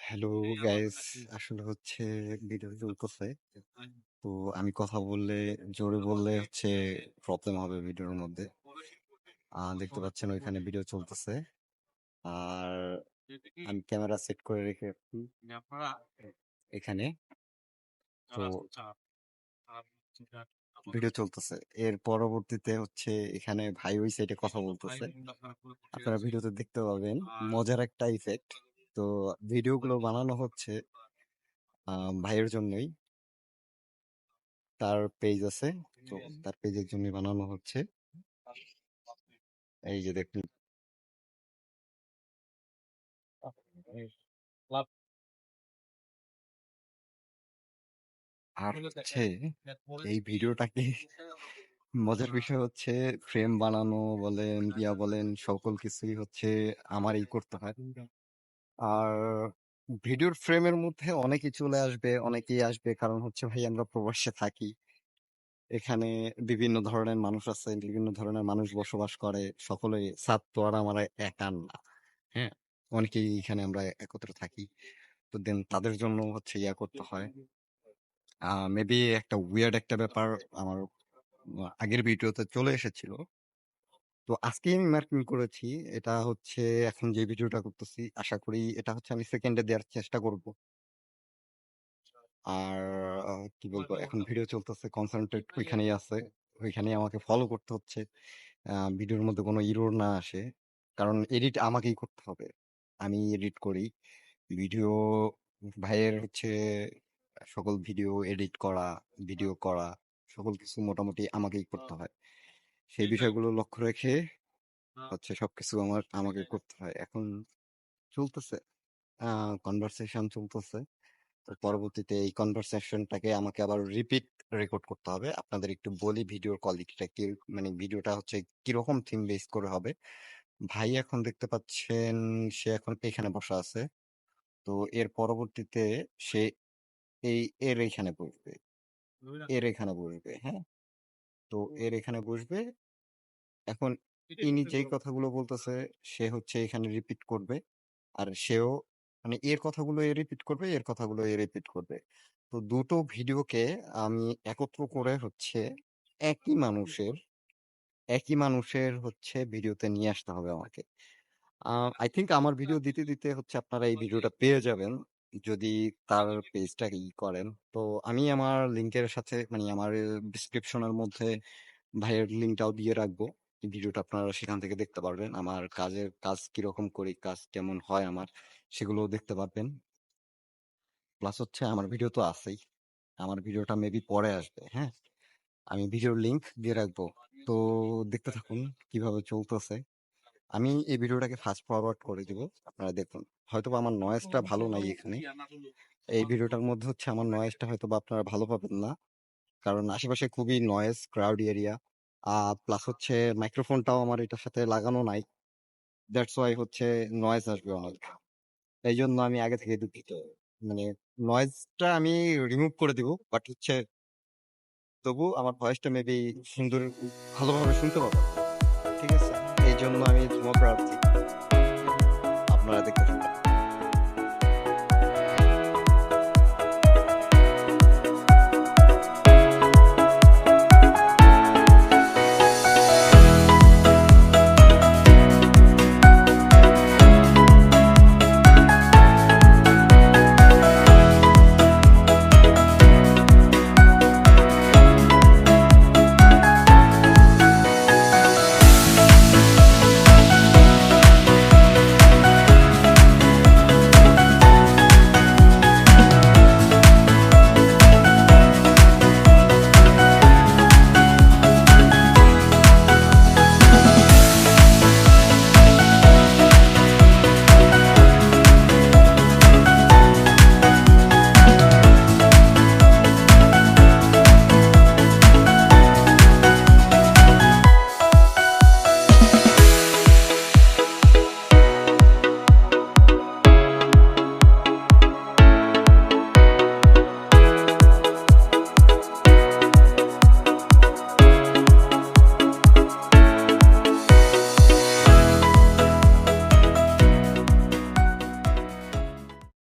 Hello guys, আসলে হচ্ছে video চলতেছে। তো আমি কথা বললে, জোরে বললে হচ্ছে প্রবলেম হবে ভিডিওর মধ্যে। দেখতে পাচ্ছেন ওইখানে ভিডিও চলতেছে। আর আমি ক্যামেরা সেট করে রেখেছি এখানে। তো ভিডিও চলতেছে, এর পরবর্তীতে হচ্ছে এখানে ভাই ওই সাইডে কথা বলতেছে। আপনারা ভিডিওতে দেখতে পাবেন মজার একটা ইফেক্ট। তো ভিডিওগুলো বানানো হচ্ছে ভাইয়ের জন্যই। তার পেজ আছে, তো তার পেজের জন্য বানানো হচ্ছে। এই যে দেখুন। আর হচ্ছে এই ভিডিওটাকে মজার বিষয় হচ্ছে ফ্রেম বানানো বলেন বলেন সকল কিছুই হচ্ছে আমারই করতে হয়। আর ভিডিওর ফ্রেমের মধ্যে অনেকেই চলে আসবে, অনেকেই আসবে, কারণ হচ্ছে ভাই আমরা প্রবাসে থাকি। এখানে বিভিন্ন ধরনের মানুষ আছে, বিভিন্ন ধরনের মানুষ বসবাস করে। সকলে সাত তো আর আমার একার না। হ্যাঁ, অনেকেই এখানে আমরা একত্রে থাকি। তো দেন তাদের জন্য হচ্ছে ইয়া করতে হয়। মেবি একটা উইয়ার্ড একটা ব্যাপার আমার আগের ভিডিওতে চলে এসেছিল। তো আজকেই আমি মার্কিং করেছি। এটা হচ্ছে এখন যে ভিডিওটা করতেছি, আশা করি এটা হচ্ছে আমি সেকেন্ডে দেওয়ার চেষ্টা করব। আর কি বলবো, এখন ভিডিও চলতেছে, কনসেন্ট্রেট ওইখানেই আছে, ওইখানেই আমাকে ফলো করতে হচ্ছে। ভিডিওর মধ্যে কোনো ইরর না আসে, কারণ এডিট আমাকেই করতে হবে। আমি এডিট করি ভিডিও। ভাইয়ের হচ্ছে সকল ভিডিও এডিট করা, ভিডিও করা, সকল কিছু মোটামুটি আমাকেই করতে হয়। সেই বিষয়গুলো লক্ষ্য রেখে হচ্ছে সবকিছু আমাকে করতে হয়। এখন চলতেছে, কনভারসেশন চলতেছে। তো পরবর্তীতে এই কনভারসেশনটাকে আমাকে আবার রিপিট রেকর্ড করতে হবে। আপনাদের একটু বলি ভিডিওর কোয়ালিটিটা কি, মানে ভিডিওটা হচ্ছে কিরকম থিম বেস করে হবে। ভাই এখন দেখতে পাচ্ছেন সে এখন এখানে বসা আছে। তো এর পরবর্তীতে সে এই এর এখানে বসবে, এর এখানে বসবে। হ্যাঁ, তো এর এখানে বসবে। এখন ইনি যেই কথাগুলো বলতেছে সে হচ্ছে এখানে রিপিট করবে। আর সেও মানে এর কথাগুলো এ রিপিট করবে, এর কথাগুলো এ রিপিট করবে। তো দুটো ভিডিওকে আমি একত্র করে হচ্ছে একই মানুষের একই মানুষের হচ্ছে ভিডিওতে নিয়ে আসতে হবে আমাকে। আই থিংক আমার ভিডিও দিতে দিতে হচ্ছে আপনারা এই ভিডিওটা পেয়ে যাবেন, যদি তার পেজটা করেন। তো আমি আমার লিংকের সাথে মানে আমার ডিসক্রিপশনের মধ্যে ভাইয়ের লিঙ্কটাও দিয়ে রাখবো। এই ভিডিওটা আপনারা সেখান থেকে দেখতে পারবেন, আমার কাজ কিরকম করি, কাজ কেমন হয় আমার, সেগুলোও দেখতে পারবেন। প্লাস হচ্ছে আমার ভিডিও তো আছেই, আমার ভিডিওটা মেবি পরে আসবে। হ্যাঁ, আমি ভিডিওর লিংক দিয়ে রাখবো। তো দেখতে থাকুন কিভাবে চলতেছে। আমি এই ভিডিওটাকে ফাস্ট ফরওয়ার্ড করে দিব, আপনারা দেখুন। হয়তো বা আমার নয়েজটা ভালো নাই এখানে, এই ভিডিওটার মধ্যে হচ্ছে আমার নয়েজটা হয়তো বা আপনারা ভালো পাবেন না, কারণ আশেপাশে খুবই নয়েজ, ক্রাউড এরিয়া। প্লাস হচ্ছে মাইক্রোফোনটাও আমার এটার সাথে লাগানো নাই, দ্যাটস ওয়াই হচ্ছে নয়েজ আসবে অনেক। এই জন্য আমি আগে থেকে দুঃখিত। মানে নয়েজটা আমি রিমুভ করে দিব, বাট হচ্ছে তবু আমার ভয়েসটা মেবি সুন্দর, ভালোভাবে শুনতে পাবো। ঠিক আছে, এই জন্য আমি ক্ষমা প্রার্থী। আপনারা দেখতে